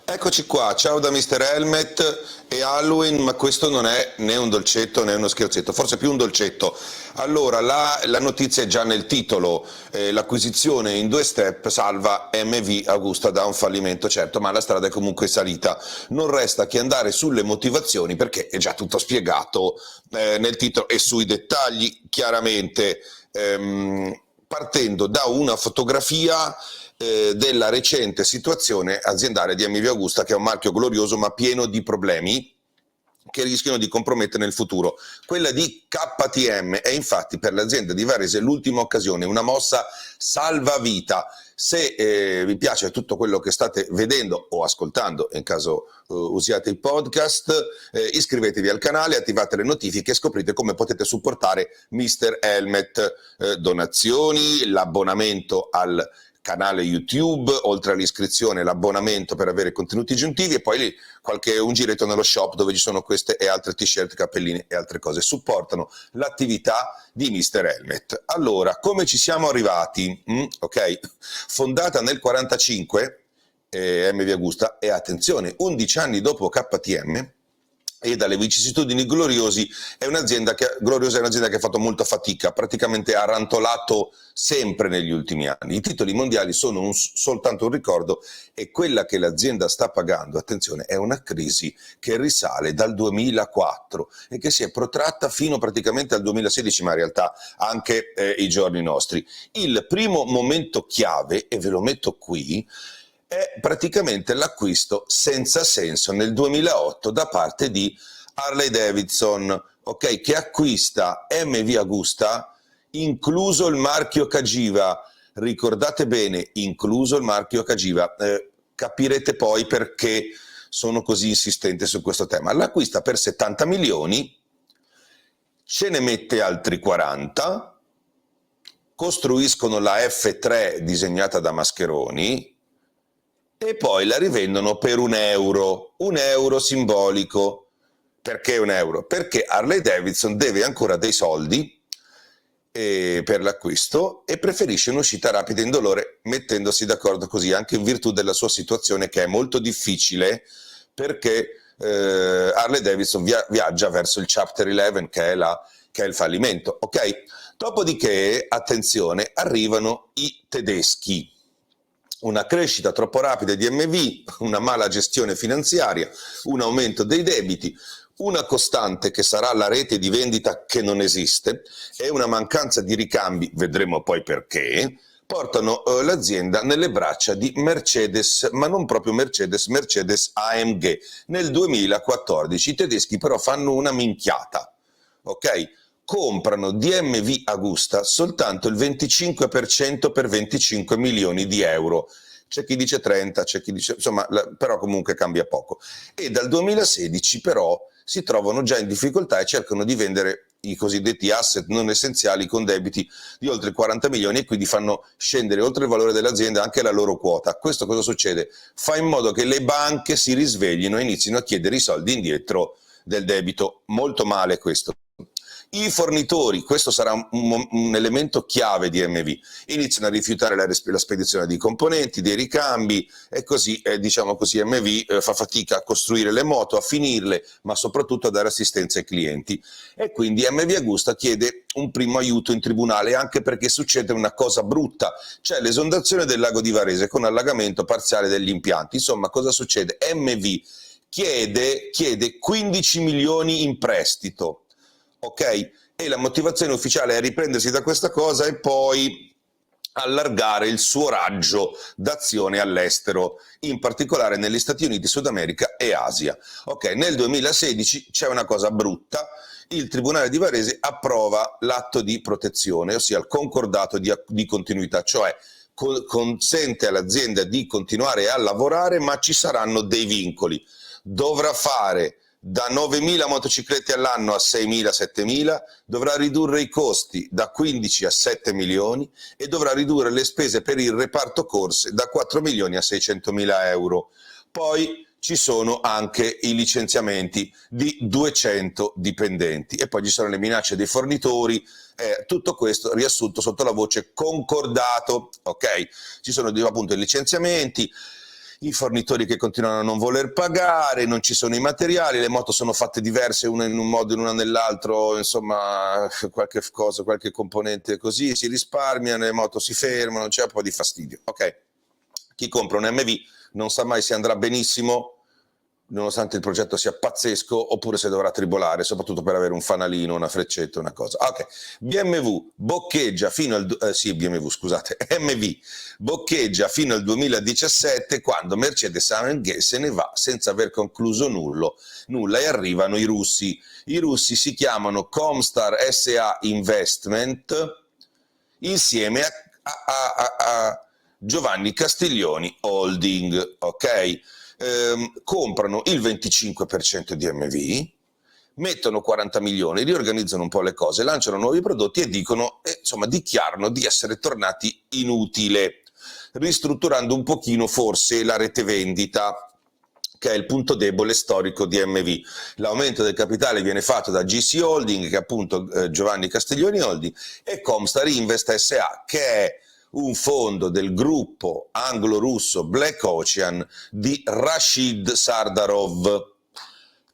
Eccoci qua, ciao da Mr. Helmet e Halloween, ma questo non è né un dolcetto né uno scherzetto, forse più un dolcetto. Allora, la notizia è già nel titolo, l'acquisizione in 2 step salva MV Augusta da un fallimento, certo, ma la strada è comunque salita. Non resta che andare sulle motivazioni perché è già tutto spiegato nel titolo e sui dettagli, chiaramente partendo da una fotografia della recente situazione aziendale di MV Augusta, che è un marchio glorioso ma pieno di problemi che rischiano di compromettere nel futuro. Quella di KTM è infatti per l'azienda di Varese l'ultima occasione, una mossa salvavita. Se vi piace tutto quello che state vedendo o ascoltando, in caso usiate il podcast, iscrivetevi al canale, attivate le notifiche e scoprite come potete supportare Mr. Helmet, donazioni, l'abbonamento al canale YouTube, oltre all'iscrizione, l'abbonamento per avere contenuti aggiuntivi e poi un giretto nello shop dove ci sono queste e altre t-shirt, cappellini e altre cose. Supportano l'attività di Mr. Helmet. Allora, come ci siamo arrivati? Ok, fondata nel 45, MV Augusta, e attenzione, 11 anni dopo KTM, e dalle vicissitudini gloriosi gloriosa è un'azienda che ha fatto molta fatica, praticamente ha rantolato sempre negli ultimi anni. I titoli mondiali sono soltanto un ricordo e quella che l'azienda sta pagando, attenzione, è una crisi che risale dal 2004 e che si è protratta fino praticamente al 2016, ma in realtà anche i giorni nostri. Il primo momento chiave, e ve lo metto qui, è praticamente l'acquisto senza senso nel 2008 da parte di Harley Davidson, ok, che acquista MV Augusta, incluso il marchio Cagiva. Ricordate bene, incluso il marchio Cagiva. Capirete poi perché sono così insistente su questo tema. L'acquista per 70 milioni, ce ne mette altri 40, costruiscono la F3 disegnata da Mascheroni, e poi la rivendono per un euro simbolico. Perché un euro? Perché Harley Davidson deve ancora dei soldi per l'acquisto e preferisce un'uscita rapida e indolore, mettendosi d'accordo così, anche in virtù della sua situazione che è molto difficile, perché Harley Davidson viaggia verso il Chapter 11, che è il fallimento. Ok? Dopodiché, attenzione, arrivano i tedeschi. Una crescita troppo rapida di MV, una mala gestione finanziaria, un aumento dei debiti, una costante che sarà la rete di vendita che non esiste e una mancanza di ricambi, vedremo poi perché, portano l'azienda nelle braccia di Mercedes, ma non proprio Mercedes, Mercedes AMG. Nel 2014 i tedeschi però fanno una minchiata, ok? Comprano DMV Augusta soltanto il 25% per 25 milioni di euro. C'è chi dice 30, c'è chi dice, insomma, però comunque cambia poco. E dal 2016 però si trovano già in difficoltà e cercano di vendere i cosiddetti asset non essenziali con debiti di oltre 40 milioni e quindi fanno scendere oltre il valore dell'azienda anche la loro quota. Questo cosa succede? Fa in modo che le banche si risveglino e inizino a chiedere i soldi indietro del debito. Molto male questo. I fornitori, questo sarà un elemento chiave di MV, iniziano a rifiutare la spedizione di componenti, dei ricambi e così, diciamo così, MV fa fatica a costruire le moto, a finirle, ma soprattutto a dare assistenza ai clienti. E quindi MV Augusta chiede un primo aiuto in tribunale, anche perché succede una cosa brutta, cioè l'esondazione del lago di Varese con allagamento parziale degli impianti. Insomma, cosa succede? MV chiede 15 milioni in prestito. Ok? E la motivazione ufficiale è riprendersi da questa cosa e poi allargare il suo raggio d'azione all'estero, in particolare negli Stati Uniti, Sud America e Asia. Ok, nel 2016 c'è una cosa brutta, il Tribunale di Varese approva l'atto di protezione, ossia il concordato di continuità, cioè consente all'azienda di continuare a lavorare, ma ci saranno dei vincoli. Dovrà fare da 9.000 motociclette all'anno a 6.000, 7.000, dovrà ridurre i costi da 15 a 7 milioni e dovrà ridurre le spese per il reparto corse da 4 milioni a 600.000 euro. Poi ci sono anche i licenziamenti di 200 dipendenti e poi ci sono le minacce dei fornitori, tutto questo riassunto sotto la voce concordato, ok? Ci sono appunto i licenziamenti. i fornitori che continuano a non voler pagare, non ci sono i materiali, le moto sono fatte diverse, una in un modo e una nell'altro, insomma qualche cosa, qualche componente così, si risparmiano, le moto si fermano, c'è un po' di fastidio. Ok, chi compra un MV non sa mai se andrà benissimo, nonostante il progetto sia pazzesco, oppure se dovrà tribolare, soprattutto per avere un fanalino, una freccetta, una cosa. Ok, BMW boccheggia fino al BMW, scusate, MV boccheggia fino al 2017, quando Mercedes-AMG se ne va senza aver concluso nulla, e arrivano i russi. I russi si chiamano Comstar SA Investment, insieme a Giovanni Castiglioni Holding, ok? Comprano il 25% di MV, mettono 40 milioni, riorganizzano un po' le cose, lanciano nuovi prodotti e dicono, insomma, dichiarano di essere tornati in utile, ristrutturando un pochino forse la rete vendita, che è il punto debole storico di MV. L'aumento del capitale viene fatto da GC Holding, che è appunto Giovanni Castiglioni Holding, e Comstar Invest SA, che è un fondo del gruppo anglo-russo Black Ocean di Rashid Sardarov,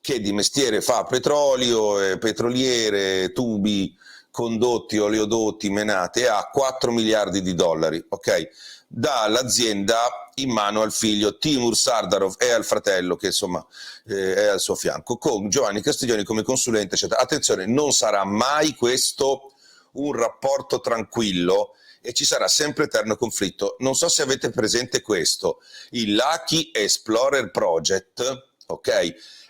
che di mestiere fa petrolio, petroliere, tubi, condotti, oleodotti, menate, ha 4 miliardi di dollari, ok? Dà l'azienda in mano al figlio Timur Sardarov e al fratello che insomma è al suo fianco, con Giovanni Castiglioni come consulente, eccetera. Attenzione, non sarà mai questo un rapporto tranquillo e ci sarà sempre eterno conflitto. Non so se avete presente questo, il Lucky Explorer Project, ok?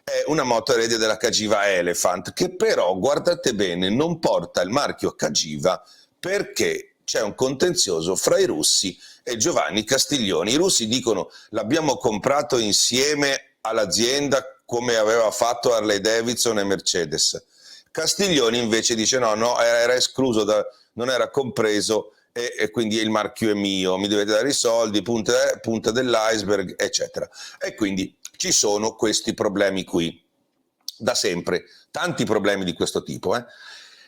È una moto erede della Cagiva Elephant, che però, guardate bene, non porta il marchio Cagiva perché c'è un contenzioso fra i russi e Giovanni Castiglioni. I russi dicono: l'abbiamo comprato insieme all'azienda come aveva fatto Harley Davidson e Mercedes. Castiglioni invece dice no, era escluso, non era compreso, e quindi il marchio è mio, mi dovete dare i soldi, punta dell'iceberg, eccetera. E quindi ci sono questi problemi qui, da sempre, tanti problemi di questo tipo.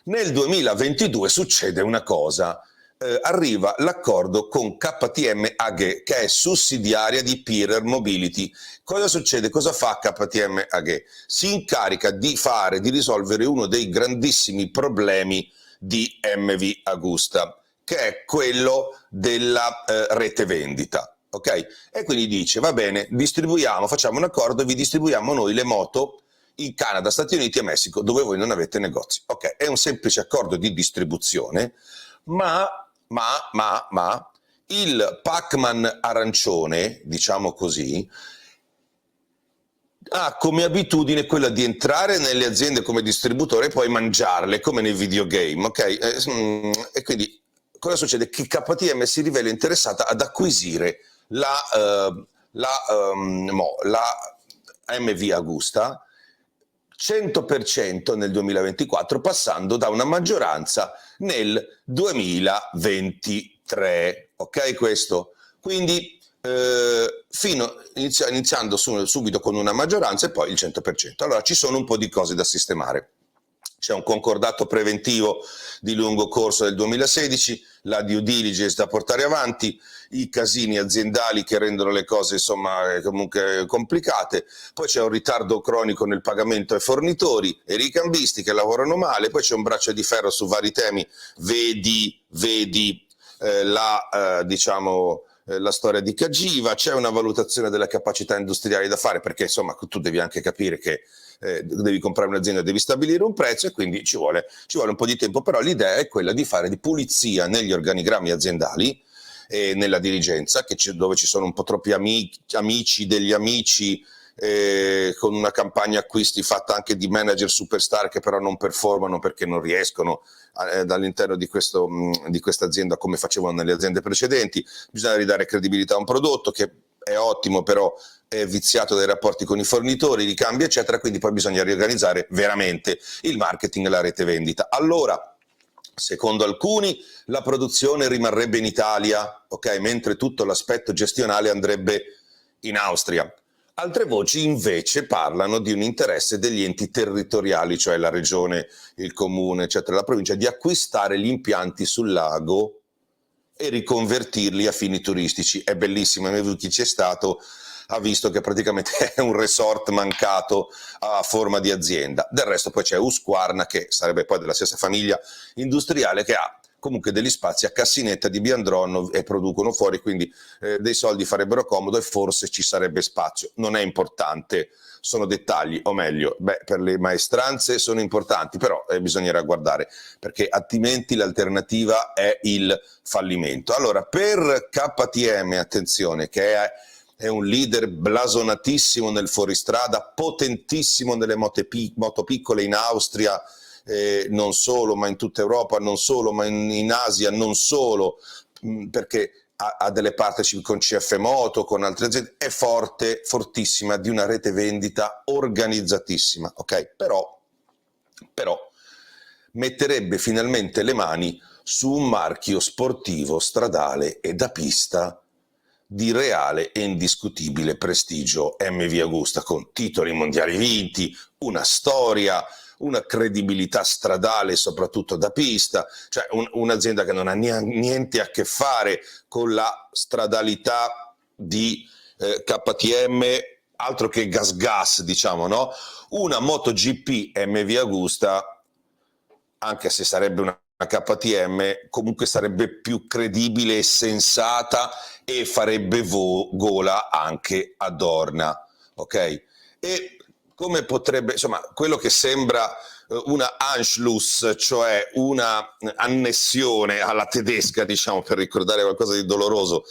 Nel 2022 succede una cosa, arriva l'accordo con KTM AG, che è sussidiaria di Pirer Mobility. Cosa succede? Cosa fa KTM AG? Si incarica di risolvere uno dei grandissimi problemi di MV Agusta, che è quello della rete vendita, ok? E quindi dice: va bene, facciamo un accordo e vi distribuiamo noi le moto in Canada, Stati Uniti e Messico, dove voi non avete negozi. Ok, è un semplice accordo di distribuzione, ma il Pac-Man arancione, diciamo così, ha come abitudine quella di entrare nelle aziende come distributore e poi mangiarle, come nei videogame, ok? E quindi cosa succede? Che KTM si rivela interessata ad acquisire la MV Agusta 100% nel 2024, passando da una maggioranza nel 2023, ok? Questo, quindi iniziando subito con una maggioranza e poi il 100%. Allora ci sono un po' di cose da sistemare. C'è un concordato preventivo di lungo corso del 2016, la due diligence da portare avanti, i casini aziendali che rendono le cose insomma comunque complicate, poi c'è un ritardo cronico nel pagamento ai fornitori e ai ricambisti che lavorano male, poi c'è un braccio di ferro su vari temi, vedi la storia di Cagiva, c'è una valutazione delle capacità industriali da fare, perché insomma tu devi anche capire che devi comprare un'azienda, devi stabilire un prezzo e quindi ci vuole un po' di tempo, però l'idea è quella di fare di pulizia negli organigrammi aziendali e nella dirigenza, dove ci sono un po' troppi amici degli amici, con una campagna acquisti fatta anche di manager superstar che però non performano perché non riescono all'interno di questa azienda come facevano nelle aziende precedenti. Bisogna ridare credibilità a un prodotto che è ottimo, però è viziato dai rapporti con i fornitori, i ricambi eccetera, quindi poi bisogna riorganizzare veramente il marketing e la rete vendita. Allora, secondo alcuni la produzione rimarrebbe in Italia, ok, mentre tutto l'aspetto gestionale andrebbe in Austria. Altre voci invece parlano di un interesse degli enti territoriali, cioè la regione, il comune, eccetera, la provincia, di acquistare gli impianti sul lago e riconvertirli a fini turistici. È bellissimo, chi c'è stato ha visto che praticamente è un resort mancato a forma di azienda. Del resto poi c'è Husqvarna, che sarebbe poi della stessa famiglia industriale, che ha comunque degli spazi a Cassinetta di Biandronno e producono fuori, quindi dei soldi farebbero comodo e forse ci sarebbe spazio. Non è importante, sono dettagli, o meglio, per le maestranze sono importanti, però bisognerà guardare, perché altrimenti l'alternativa è il fallimento. Allora, per KTM, attenzione, che è un leader blasonatissimo nel fuoristrada, potentissimo nelle moto piccole in Austria, non solo, ma in tutta Europa, non solo, ma in Asia, non solo, perché ha delle partnership con CF Moto, con altre aziende, è forte, fortissima, di una rete vendita organizzatissima, ok? Però metterebbe finalmente le mani su un marchio sportivo, stradale e da pista di reale e indiscutibile prestigio MV Agusta, con titoli mondiali vinti, una storia, una credibilità stradale soprattutto da pista, cioè un'azienda che non ha niente a che fare con la stradalità di KTM, altro che gas, diciamo, no? Una MotoGP MV Agusta, anche se sarebbe una KTM, comunque sarebbe più credibile e sensata e farebbe gola anche a Dorna, ok? E come potrebbe, insomma, quello che sembra una Anschluss, cioè una annessione alla tedesca, diciamo, per ricordare qualcosa di doloroso,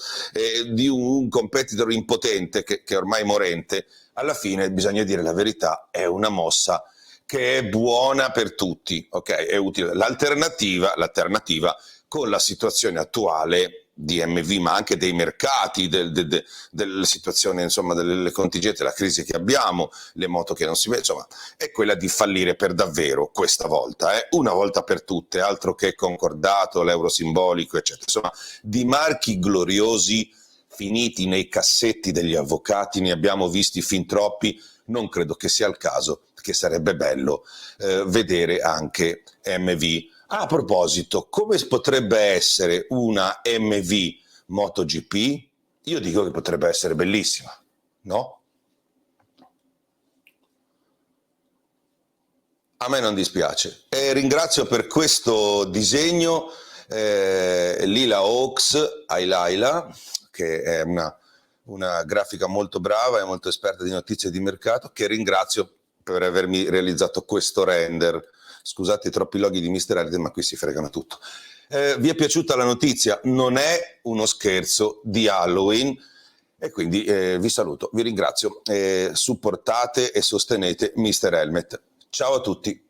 di un competitor impotente che è ormai morente, alla fine, bisogna dire la verità, è una mossa che è buona per tutti, ok? È utile. L'alternativa con la situazione attuale di MV, ma anche dei mercati, della situazione, insomma, delle contingenti, la crisi che abbiamo, le moto che non si vedono, insomma, è quella di fallire per davvero questa volta, una volta per tutte, altro che concordato, l'euro simbolico, eccetera. Insomma, di marchi gloriosi finiti nei cassetti degli avvocati ne abbiamo visti fin troppi, non credo che sia il caso, che sarebbe bello vedere anche MV. A proposito, come potrebbe essere una MV MotoGP? Io dico che potrebbe essere bellissima, no? A me non dispiace. E ringrazio per questo disegno Lila Hawks, Aylaila, che è una grafica molto brava e molto esperta di notizie di mercato, che ringrazio per avermi realizzato questo render. Scusate i troppi loghi di Mr. Erde, ma qui si fregano tutto. Vi è piaciuta la notizia? Non è uno scherzo di Halloween e quindi vi saluto, vi ringrazio. Supportate e sostenete Mr. Helmet. Ciao a tutti.